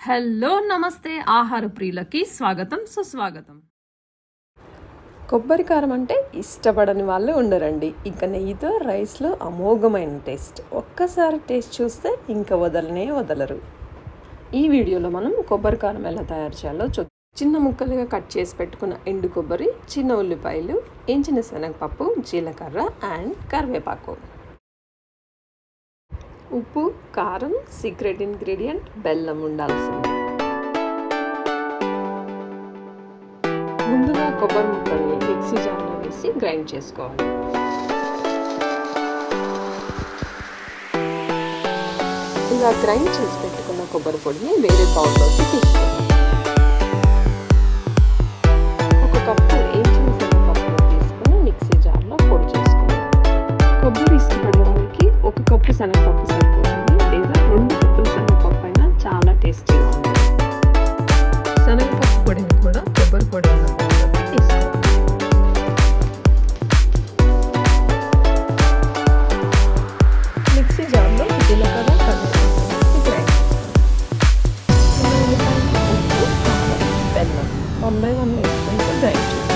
Hello నమస్తే ఆహార ప్రియులకి స్వాగతం సుస్వాగతం. కొబ్బరి కారం అంటే ఇష్టపడని వాళ్ళు ఉండరండి. ఇంకా నెయ్యితో రైస్లో అమోఘమైన టేస్ట్. ఒక్కసారి టేస్ట్ చూస్తే ఇంకా వదలరు. ఈ వీడియోలో మనం కొబ్బరి కారం ఎలా తయారు చేయాలో చూద్దాం. చిన్న ముక్కలుగా కట్ చేసి పెట్టుకున్న ఎండు కొబ్బరి, చిన్న ఉల్లిపాయలు, ఎంచిన శనగపప్పు, జీలకర్ర అండ్ కరివేపాకు, ఉప్పు, కారం, సీక్రెట్ ఇంగ్రీడియంట్ బెల్లం ఉండాల్సింది. ముందుగా కొబ్బరి ముక్కల్ని మిక్సీ జార్లో వేసి గ్రైండ్ చేసుకోవాలి. ఇలా గ్రైండ్ చేసి పెట్టుకున్న కొబ్బరి పొడిని వేరే బౌల్లోకి తీసుకోవాలి. ఒక కప్పు వేయించిన శనగపప్పును తీసుకుని మిక్సీ జార్లో పొడి చేసుకోవాలి. కొబ్బరి ఇష్టపడే వాళ్ళకి ఒక కప్పు శనగపప్పు సరిపోతుంది, లేదా 2 కప్పుల శనగపప్పు అయినా చాలా టేస్టీగా ఉంటుంది. శనగపప్పు పొడిని కూడా కొబ్బరి పొడి ఉన్న బౌల్లోకి తీసుకోవాలి. మిక్సీ జార్లో జీలకర్ర, కరివేపాకు గ్రైండ్ ఉప్పు, బెల్లం 1/1 వేసుకుంటూ గ్రైండ్ చేసుకోవాలి.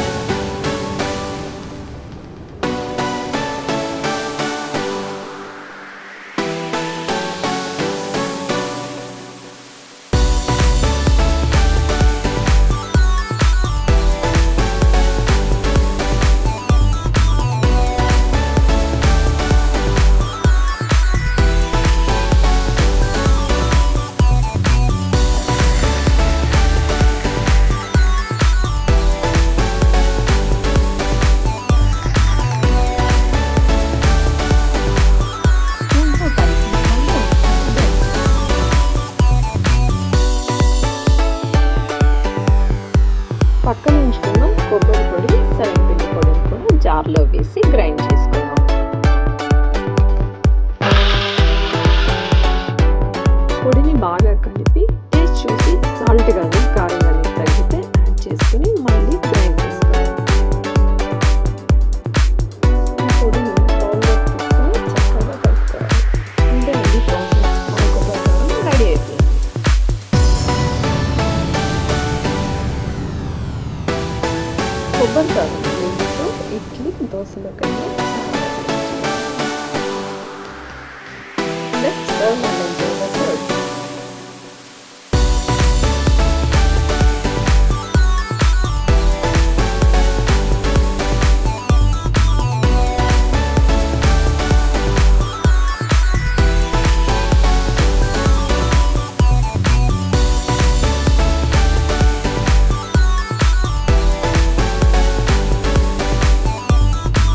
పక్కన ఉంచుకున్న కొబ్బరి పొడి, శనగపిండి పొడిని కూడా జార్లో వేసి గ్రైండ్ చేసి